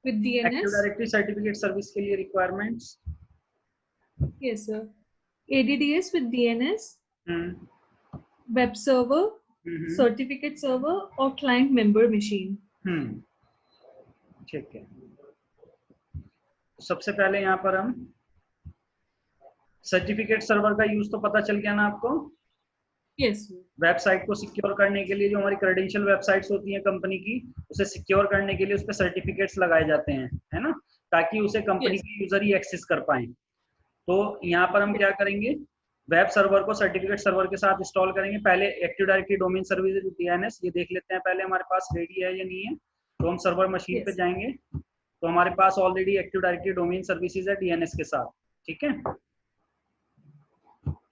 with active DNS. Directory certificate service के लिए requirements. Yes, sir. ADDS with DNS, hmm web server, certificate server और client member machine. ठीक है। सबसे पहले यहाँ पर हम सर्टिफिकेट सर्वर का यूज तो पता चल गया ना आपको। Yes, sir. वेबसाइट को सिक्योर करने के लिए जो हमारी क्रेडेंशियल वेबसाइट्स होती हैं कंपनी की, उसे सिक्योर करने के लिए उस पर सर्टिफिकेट्स लगाए जाते हैं, है ना, ताकि उसे कंपनी Yes. के यूजर ही एक्सेस कर पाए। तो यहाँ पर हम क्या करेंगे, वेब सर्वर को सर्टिफिकेट सर्वर के साथ इंस्टॉल करेंगे। पहले active directory domain service DNS ये देख लेते हैं पहले हमारे पास रेडी है या नहीं है। तो हम सर्वर मशीन पे Yes. जाएंगे, तो हमारे पास already active directory domain services है DNS के साथ। ठीक है,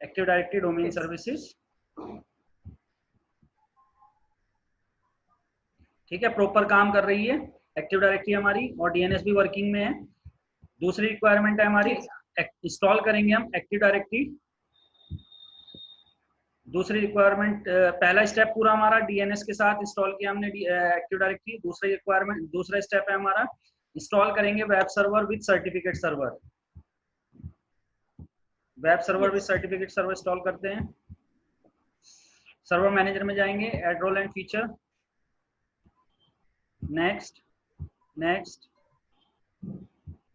active directory domain Yes. Services, ठीक है, प्रॉपर काम कर रही है एक्टिव डायरेक्टरी हमारी, और DNS भी वर्किंग में है। दूसरी रिक्वायरमेंट है हमारी, Yes. इंस्टॉल करेंगे हम एक्टिव डायरेक्टरी। दूसरी रिक्वायरमेंट, पहला स्टेप पूरा हमारा DNS के साथ इंस्टॉल किया हमने एक्टिव डायरेक्टरी। दूसरी रिक्वायरमेंट, दूसरा स्टेप है हमारा, इंस्टॉल करेंगे web server with certificate server. Web server with Yes. Certificate server install करते हैं। सर्वर मैनेजर में जाएंगे, add role and feature, next next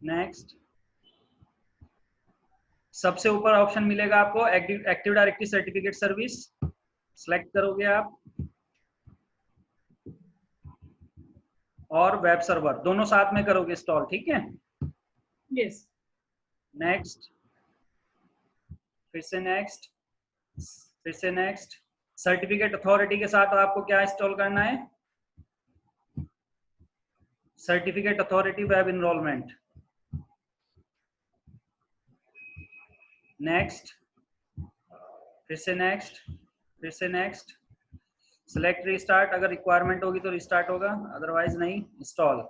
next. सबसे ऊपर ऑप्शन मिलेगा आपको active directory certificate service, select करोगे आप, और वेब सर्वर दोनों साथ में करोगे इंस्टॉल। ठीक है, Yes. नेक्स्ट, फिर से नेक्स्ट, फिर से नेक्स्ट। सर्टिफिकेट अथॉरिटी के साथ आपको क्या इंस्टॉल करना है, certificate authority web enrollment, next, फिर से नेक्स्ट, फिर से नेक्स्ट। सिलेक्ट रीस्टार्ट, अगर रिक्वायरमेंट होगी तो रिस्टार्ट होगा, अदरवाइज नहीं, इंस्टॉल।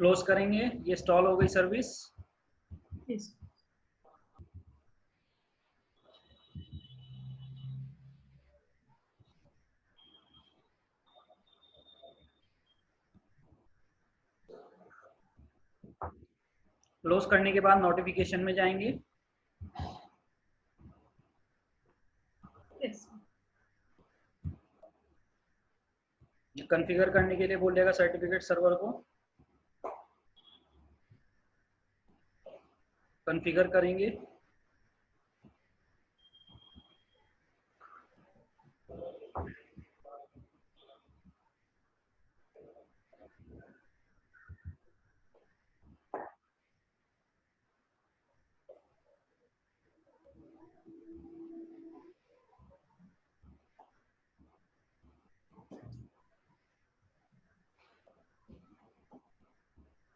क्लोज करेंगे, ये इंस्टॉल हो गई सर्विस। Yes. क्लोज करने के बाद नोटिफिकेशन में जाएंगे। Yes. कॉन्फ़िगर करने के लिए बोलेगा सर्टिफिकेट सर्वर को, कॉन्फ़िगर करेंगे।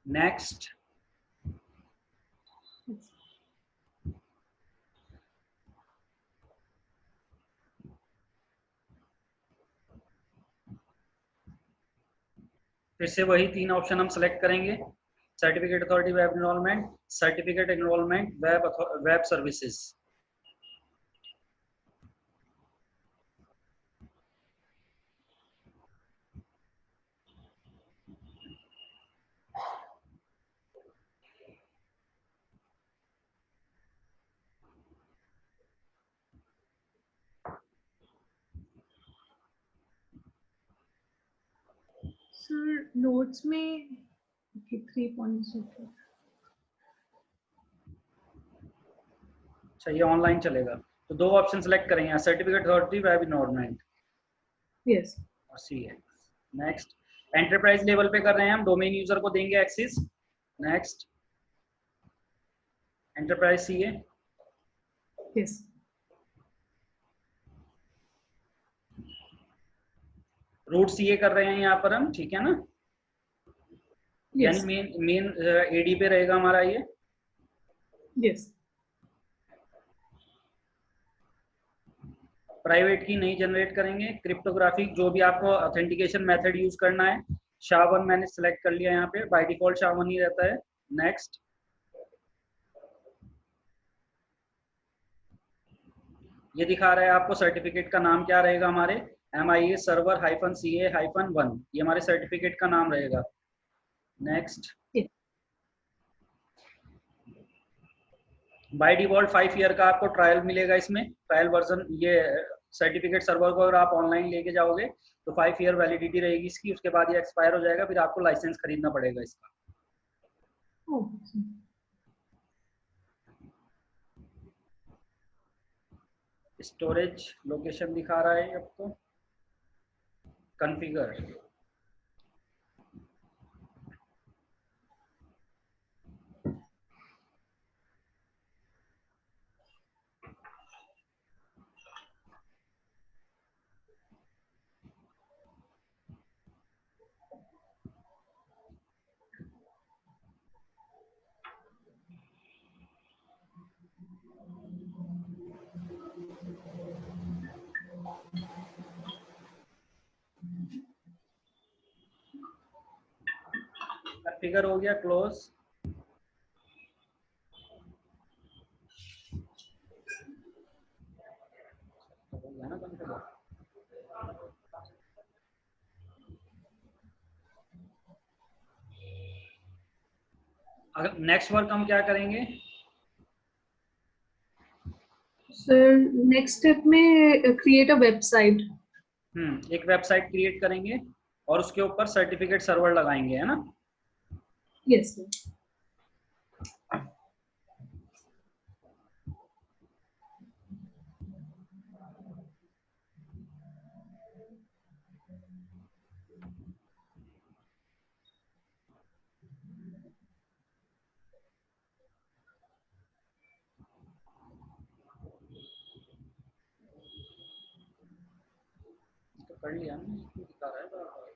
नेक्स्ट। Yes. फिर से वही 3 ऑप्शन हम सेलेक्ट करेंगे, certificate authority web enrolment, certificate enrolment, web services. Sir, notes में okay, 3 points. Okay. अच्छा, ये ऑनलाइन चलेगा, तो 2 ऑप्शन सेलेक्ट करेंगे, certificate authority web enrolment Yes. और सी है। नेक्स्ट। एंटरप्राइज लेवल पे कर रहे हैं हम, डोमेन यूजर को देंगे एक्सेस। नेक्स्ट। एंटरप्राइज सी है। Yes. रूट सी कर रहे हैं यहाँ पर हम, ठीक है ना, यानी Yes. मेन मेन एडी पे रहेगा हमारा ये। Yes. प्राइवेट की नहीं जनरेट करेंगे। क्रिप्टोग्राफिक जो भी आपको ऑथेंटिकेशन मेथड यूज करना है, SHA-1 मैंने सेलेक्ट कर लिया यहाँ पे, बाय डिफॉल्ट SHA-1 ही रहता है। नेक्स्ट। ये दिखा रहा है आपको सर्टिफिकेट का नाम क्या रहेगा हमारे, MIS सर्वर -CA-1, ये हमारे सर्टिफिकेट का नाम रहेगा। Next. Yes. By default 5 year का आपको ट्रायल मिलेगा इसमें, ट्रायल वर्जन। ये सर्टिफिकेट सर्वर को अगर आप ऑनलाइन लेके जाओगे तो 5 ईयर वैलिडिटी रहेगी इसकी, उसके बाद ये एक्सपायर हो जाएगा, फिर आपको लाइसेंस खरीदना पड़ेगा इसका। Oh. स्टोरेज लोकेशन दिखा रहा है आपको, कॉन्फ़िगर। कॉन्फ़िगर हो गया, क्लोज। हो गया ना कॉन्फ़िगर। अगर नेक्स्ट वर्क हम क्या करेंगे, Sir, next step में create a website. एक वेबसाइट क्रिएट करेंगे और उसके ऊपर सर्टिफिकेट सर्वर लगाएंगे, है ना। Yes, sir. तो कर लिया ना, इसमें दिखा रहा है बराबर।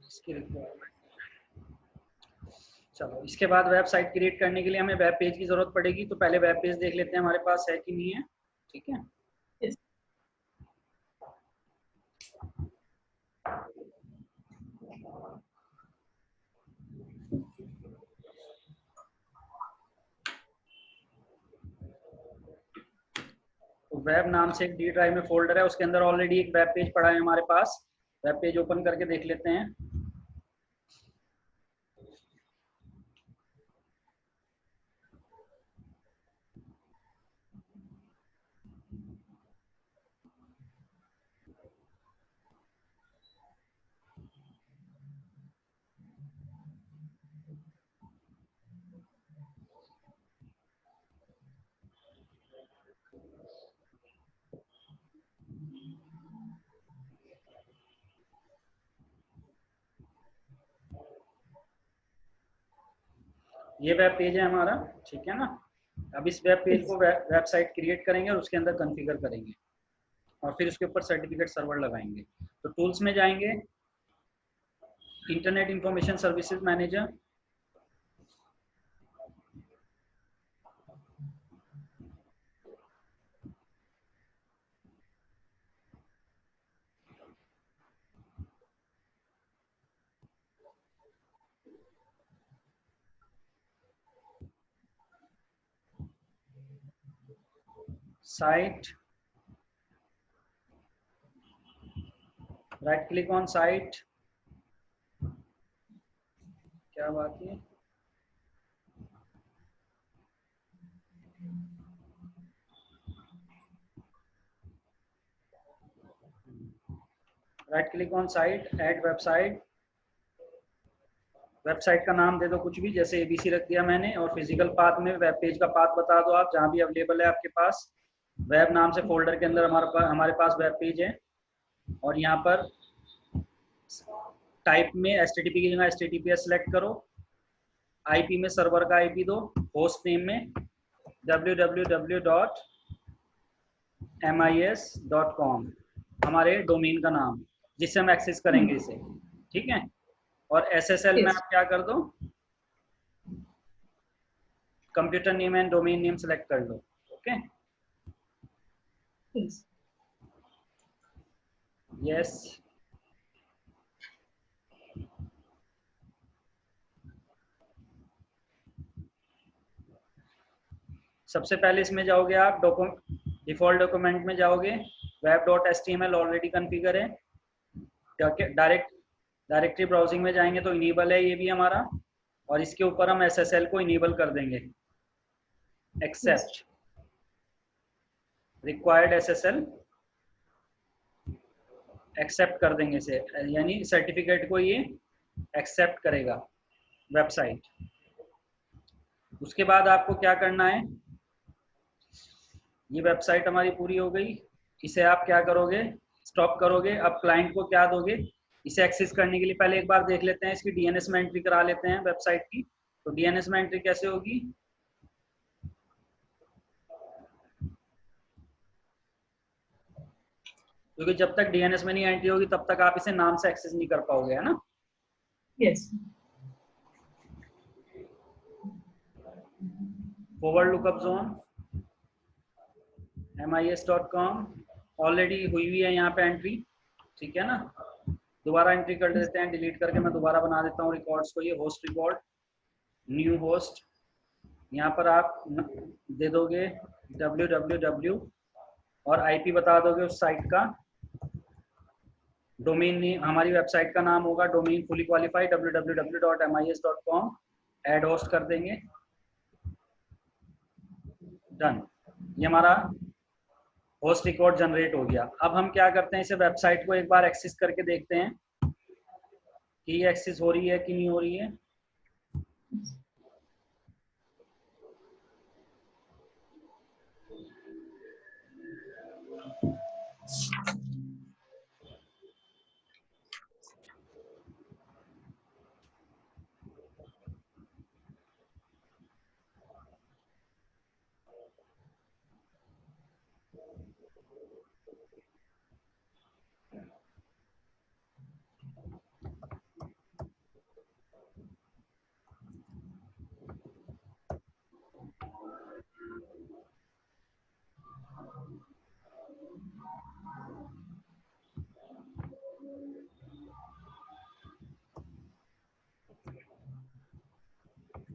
इसकी रिक्वायरमेंट। चलो, इसके बाद वेबसाइट क्रिएट करने के लिए हमें वेब पेज की जरूरत पड़ेगी, तो पहले वेब पेज देख लेते हैं हमारे पास है कि नहीं है। ठीक है, Yes. तो वेब नाम से एक डी ड्राइव में फोल्डर है, उसके अंदर ऑलरेडी एक वेब पेज पड़ा है हमारे पास। वेब पेज ओपन करके देख लेते हैं। ये वेब पेज है हमारा, ठीक है ना। अब इस वेब पेज Yes. को वेबसाइट क्रिएट करेंगे और उसके अंदर कॉन्फ़िगर करेंगे और फिर उसके ऊपर सर्टिफिकेट सर्वर लगाएंगे। तो टूल्स में जाएंगे, internet information services manager, site, right click on site, क्या बात है, right click on site, add website. Website का नाम दे दो कुछ भी, जैसे एबीसी रख दिया मैंने, और फिजिकल पाथ में वेब पेज का पाथ बता दो आप, जहाँ भी अवेलेबल है आपके पास। वेब नाम से फोल्डर के अंदर हमारे पास वेब पेज है, और यहाँ पर टाइप में एचटीटीपी की जगह एचटीटीपीएस सेलेक्ट करो, आईपी में सर्वर का आईपी दो, होस्ट नेम में www.mis.com हमारे डोमेन का नाम, जिससे हम एक्सेस करेंगे इसे। ठीक है, और एसएसएल में Yes. आप क्या कर दो, computer name and domain name select कर लो। Okay, Yes. यस। सबसे पहले इसमें जाओगे आप डिफॉल्ट डॉक्यूमेंट में जाओगे, web.html ऑलरेडी कॉन्फ़िगर है। डायरेक्टरी ब्राउजिंग में जाएंगे तो इनेबल है ये भी हमारा, और इसके ऊपर हम एसएसएल को इनेबल कर देंगे। Yes. Accept required SSL, accept कर देंगे इसे, यानी सर्टिफिकेट को ये एक्सेप्ट करेगा वेबसाइट। उसके बाद आपको क्या करना है, ये वेबसाइट हमारी पूरी हो गई, इसे आप क्या करोगे, स्टॉप करोगे। अब क्लाइंट को क्या दोगे, इसे एक्सेस करने के लिए पहले एक बार देख लेते हैं, इसकी डीएनएस में एंट्री करा लेते हैं वेबसाइट की। तो डीएनएस में एंट्री कैसे होगी, क्योंकि जब तक डीएनएस में नहीं एंट्री होगी तब तक आप इसे नाम से एक्सेस नहीं कर पाओगे, है ना। Yes. Forward lookup zone mis.com already हुई हुई है यहाँ पे एंट्री, ठीक है ना। दोबारा एंट्री कर देते हैं, डिलीट करके मैं दोबारा बना देता हूँ रिकॉर्ड्स को। ये होस्ट रिकॉर्ड, न्यू होस्ट, यहाँ पर आप दे दोगे www और आईपी बता दोगे उस साइट का। डोमेन नेम हमारी वेबसाइट का नाम होगा domain fully qualified www.mis.com, add host कर देंगे, डन। ये हमारा होस्ट रिकॉर्ड जनरेट हो गया। अब हम क्या करते हैं, इसे वेबसाइट को एक बार एक्सेस करके देखते हैं कि ये एक्सेस हो रही है कि नहीं हो रही है।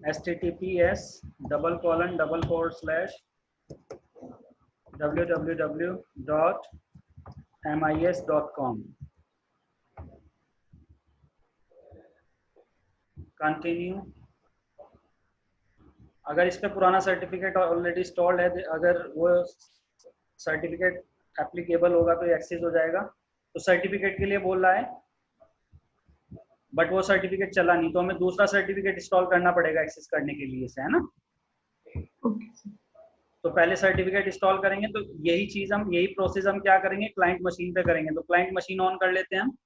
https://www.mis.com। कंटिन्यू। अगर इस पे पुराना सर्टिफिकेट ऑलरेडी इंस्टॉल्ड है, अगर वो सर्टिफिकेट एप्लीकेबल होगा तो एक्सेस हो जाएगा। तो सर्टिफिकेट के लिए बोल रहा है, बट वो सर्टिफिकेट चला नहीं, तो हमें दूसरा सर्टिफिकेट इंस्टॉल करना पड़ेगा एक्सेस करने के लिए से, है ना। Okay. तो पहले सर्टिफिकेट इंस्टॉल करेंगे, तो यही प्रोसेस हम क्या करेंगे, क्लाइंट मशीन पे करेंगे। तो क्लाइंट मशीन ऑन कर लेते हैं हम।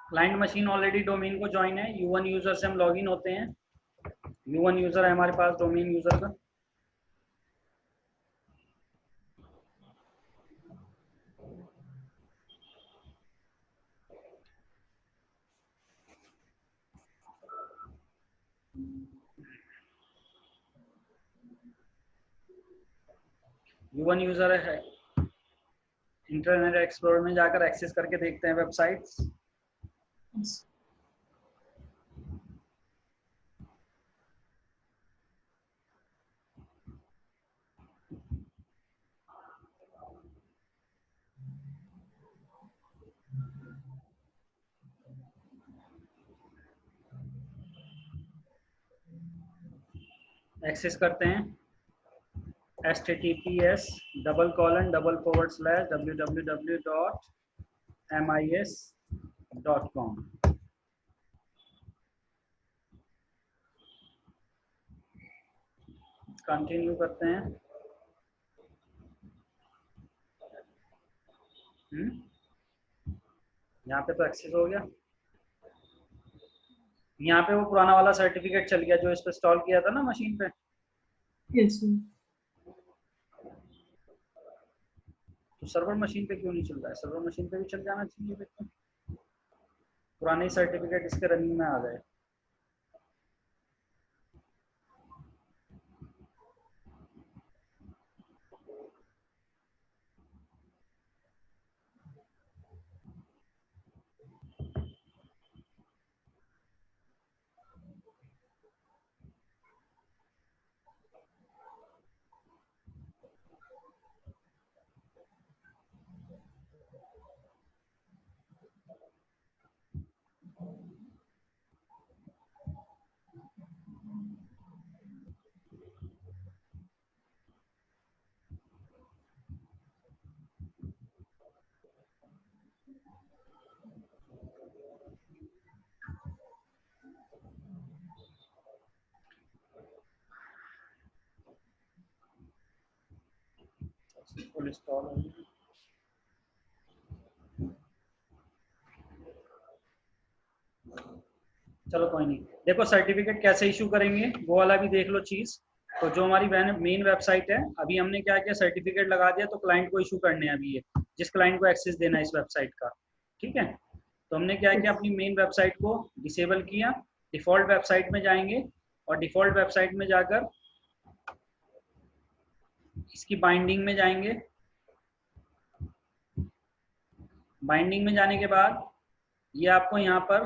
क्लाइंट मशीन ऑलरेडी डोमेन को ज्वाइन है। U1 यूजर से हम लॉगिन होते हैं। U1 यूजर है हमारे पास डोमेन यूजर का। U1 यूजर है, इंटरनेट एक्सप्लोरर में जाकर एक्सेस करके देखते हैं वेबसाइट्स। Yes. एक्सेस करते हैं https://www.mis.com। कंटिन्यू करते हैं। यहाँ पे तो एक्सेस हो गया। यहाँ पे वो पुराना वाला सर्टिफिकेट चल गया जो इस पे इंस्टॉल किया था ना मशीन पे। Yes, sir. तो सर्वर मशीन पे क्यों नहीं चल रहा है? सर्वर मशीन पे भी चल जाना चाहिए। देखो पुराने सर्टिफिकेट इसके रनिंग में आ गए। फुल इंस्टॉल हो गया। चलो कोई नहीं। देखो सर्टिफिकेट कैसे इशू करेंगे वो वाला भी देख लो चीज। तो जो हमारी मेन वेबसाइट है, अभी हमने क्या किया, सर्टिफिकेट लगा दिया, तो क्लाइंट को इशू करने हैं अभी ये, जिस क्लाइंट को एक्सेस देना है इस वेबसाइट का। ठीक है, तो हमने क्या किया, अपनी मेन वेबसाइट को डिसेबल किया। डिफॉल्ट वेबसाइट में जाएंगे और डिफॉल्ट वेबसाइट में जाकर इसकी बाइंडिंग में जाएंगे। बाइंडिंग में जाने के बाद ये आपको यहाँ पर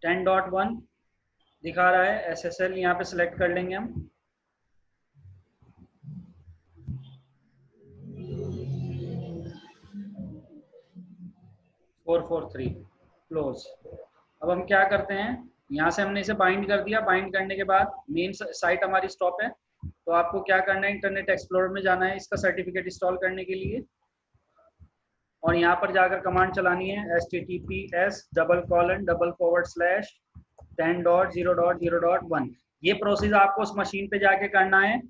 10.1 दिखा रहा है SSL, यहाँ पे सिलेक्ट कर लेंगे हम। Four 4 3 close. अब हम क्या करते हैं, यहाँ से हमने इसे बाइंड कर दिया। बाइंड करने के बाद मेन साइट हमारी स्टॉप है, तो आपको क्या करना है, इंटरनेट एक्सप्लोरर में जाना है इसका सर्टिफिकेट इंस्टॉल करने के लिए, और यहाँ पर जाकर कमांड चलानी है https://10.0.0.1। ये प्रोसेस आपको उस मशीन पे जाके करना है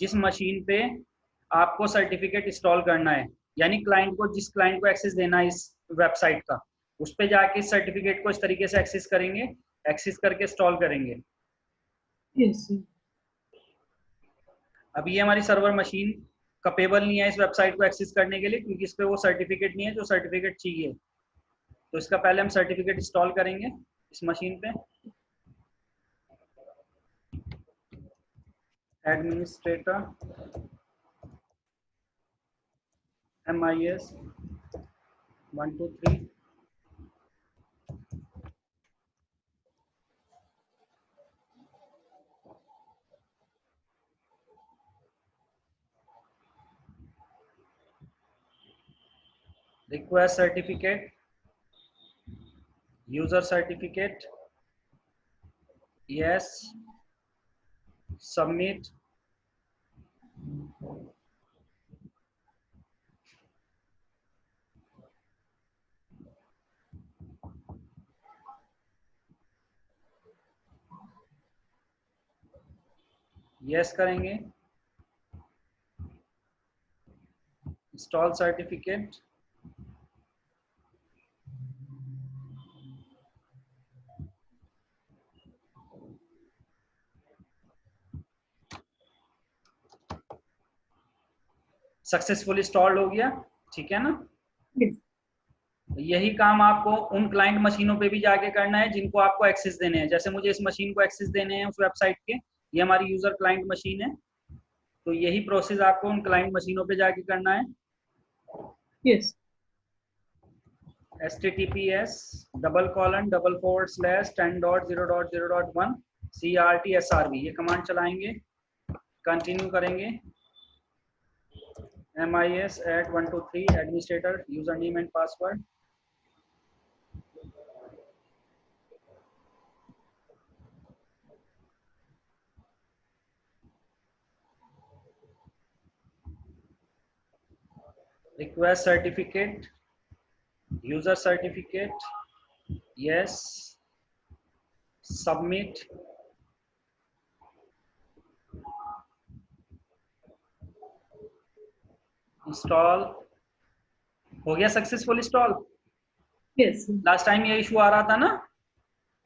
जिस मशीन पे आपको सर्टिफिकेट इंस्टॉल करना है, यानी क्लाइंट को, जिस क्लाइंट को एक्सेस देना है इस वेबसाइट का, उस पे जाके इस सर्टिफिकेट को इस तरीके से एक्सेस करेंगे, एक्सेस करके इंस्टॉल करेंगे। Yes, sir. अभी ये हमारी सर्वर मशीन कैपेबल नहीं है इस वेबसाइट को एक्सेस करने के लिए, क्योंकि इस पे वो सर्टिफिकेट नहीं है जो सर्टिफिकेट चाहिए। तो इसका पहले हम सर्टिफिकेट इंस्टॉल करेंगे इस मशीन पे। Administrator MIS 123 request certificate, user certificate, yes, submit, yes करेंगे, install certificate, सक्सेसफुल इंस्टॉल्ड हो गया। ठीक है ना? Yes. यही काम आपको उन क्लाइंट मशीनों पे भी जाके करना है जिनको आपको एक्सेस देने हैं। जैसे मुझे इस मशीन को एक्सेस देने हैं उस वेबसाइट के, ये हमारी यूजर क्लाइंट मशीन है, तो यही प्रोसेस आपको उन क्लाइंट मशीनों पे जाके करना है। Yes. https://10.0.0.1 CRT-SRV, ये कमांड चलाएंगे, कंटिन्यू करेंगे। MIS@123 administrator, user name and password, request certificate, user certificate, yes, submit, install हो गया, successful install. Yes, sir. Last time ये इशू आ रहा था ना,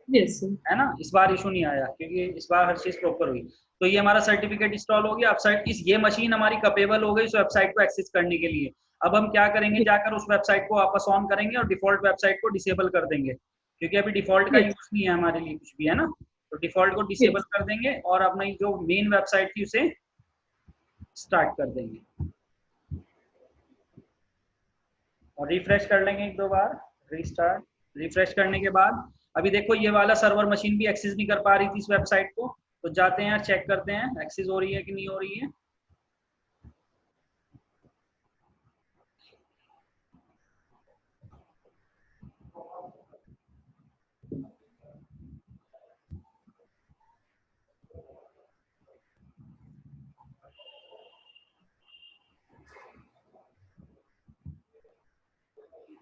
Yes, sir. है ना, इस बार इशू नहीं आया क्योंकि इस बार हर चीज प्रॉपर हुई। तो ये हमारा सर्टिफिकेट इंस्टॉल हो गया। अब ये मशीन हमारी कैपेबल हो गई इस वेबसाइट को एक्सेस करने के लिए। अब हम क्या करेंगे, जाकर उस वेबसाइट को वापस ऑन करेंगे और डिफॉल्ट वेबसाइट को डिसेबल कर देंगे, क्योंकि अभी डिफॉल्ट का Yes. यूज नहीं है हमारे लिए कुछ भी, है ना। तो डिफॉल्ट को डिसेबल Yes. कर देंगे और अपनी जो मेन वेबसाइट थी उसे स्टार्ट कर देंगे और रिफ्रेश कर लेंगे एक दो बार, रीस्टार्ट। रिफ्रेश करने के बाद अभी देखो ये वाला सर्वर मशीन भी एक्सेस नहीं कर पा रही थी इस वेबसाइट को, तो जाते हैं चेक करते हैं एक्सेस हो रही है कि नहीं हो रही है।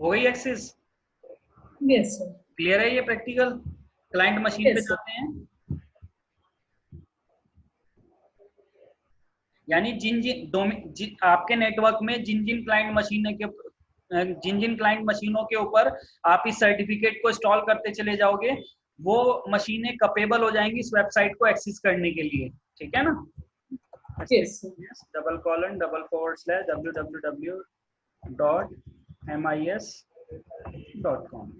हो गई एक्सेस, Yes, sir. क्लियर है ये प्रैक्टिकल। क्लाइंट मशीन पे Yes, sir. जाते हैं, यानी आपके नेटवर्क में जिन जिन क्लाइंट मशीनों के ऊपर आप इस सर्टिफिकेट को इंस्टॉल करते चले जाओगे, वो मशीनें कैपेबल हो जाएंगी इस वेबसाइट को एक्सेस करने के लिए। ठीक है ना? Yes, sir. www.mis.com।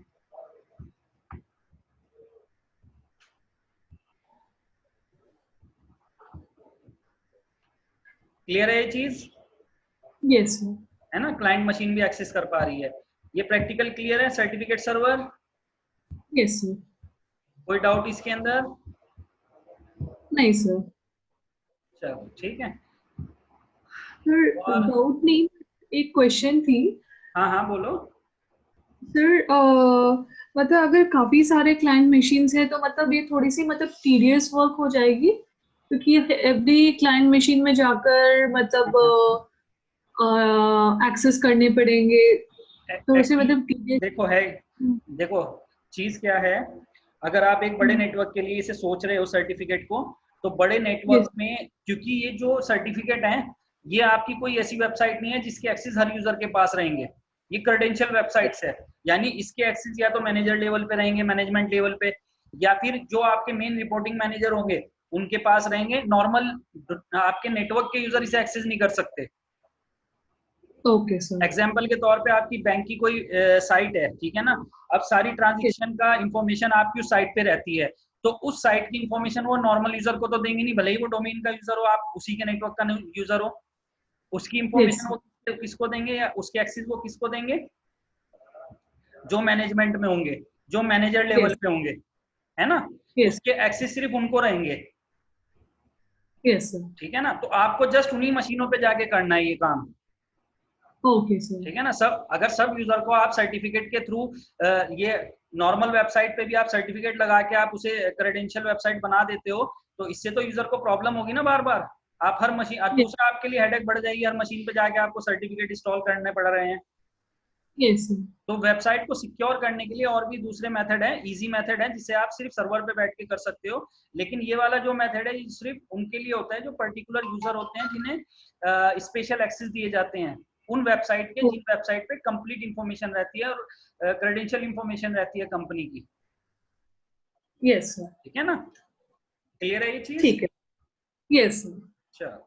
क्लियर है ये चीज? Yes, sir. है ना, क्लाइंट मशीन भी एक्सेस कर पा रही है। ये प्रैक्टिकल क्लियर है सर्टिफिकेट सर्वर? Yes, sir. कोई डाउट इसके अंदर? नहीं सर। चलो ठीक है। सर और डाउट नहीं, एक क्वेश्चन थी। हाँ हाँ बोलो। सर मतलब अगर काफी सारे क्लाइंट मशीन्स है तो मतलब ये थोड़ी सी मतलब टीडियस वर्क हो जाएगी, क्योंकि एवरी क्लाइंट मशीन में जाकर मतलब एक्सेस करने पड़ेंगे, थोड़े से एक्चुअली मतलब टीडियस। देखो है, देखो चीज क्या है, अगर आप एक बड़े नेटवर्क के लिए इसे सोच रहे हो सर्टिफिकेट को, तो बड़े यस। नेटवर्क में, क्योंकि ये जो सर्टिफिकेट है ये आपकी कोई ऐसी वेबसाइट नहीं है जिसके एक्सेस हर यूजर के पास रहेंगे, ये क्रेडेंशियल वेबसाइट्स है, यानी इसके एक्सेस या तो मैनेजर लेवल पे रहेंगे, मैनेजमेंट लेवल पे, या फिर जो आपके मेन रिपोर्टिंग मैनेजर होंगे उनके पास रहेंगे। नॉर्मल आपके नेटवर्क के यूजर इसे एक्सेस नहीं कर सकते। Okay sir. एग्जाम्पल के तौर पे आपकी बैंक की कोई साइट है, ठीक है ना, अब सारी ट्रांजेक्शन का इंफॉर्मेशन आपकी उस साइट पे रहती है, तो उस साइट की इंफॉर्मेशन वो नॉर्मल यूजर को तो देंगे नहीं, भले ही वो डोमेन का यूजर हो, आप उसी के नेटवर्क का यूजर हो, उसकी यस। इंफॉर्मेशन वो किसको देंगे, या उसके एक्सेस वो किसको देंगे, जो मैनेजमेंट में होंगे, जो मैनेजर लेवल यस। पे होंगे, है ना, यस। उसके एक्सेस सिर्फ उनको रहेंगे। Yes sir. ठीक है ना, तो आपको जस्ट उन्हीं मशीनों पे जाके करना है ये काम। Okay sir. ठीक है ना, सब अगर सब यूजर को आप सर्टिफिकेट के थ्रू, ये नॉर्मल वेबसाइट पे भी आप सर्टिफिकेट लगा के आप उसे क्रेडेंशियल वेबसाइट बना देते हो, तो इससे तो यूजर को प्रॉब्लम होगी ना बार बार, आप हर मशीन, यस। दूसरा आपके लिए हेडेक बढ़ जाएगी, हर मशीन पे जाके आपको सर्टिफिकेट इंस्टॉल करने पड़ रहे हैं। Yes sir. तो वेबसाइट को सिक्योर करने के लिए और भी दूसरे मेथड है, इजी मेथड है, जिसे आप सिर्फ सर्वर पे बैठ के कर सकते हो, लेकिन ये वाला जो मेथड है ये सिर्फ उनके लिए होता है जो पर्टिकुलर यूजर होते हैं, जिन्हें स्पेशल एक्सेस दिए जाते हैं उन वेबसाइट के, जिन वेबसाइट पे कंप्लीट इंफॉर्मेशन रहती है और क्रेडेंशियल इंफॉर्मेशन रहती है कंपनी की। Yes sir. ठीक है ना, क्लियर है ये चीज? ठीक है। Yes sir. चलो।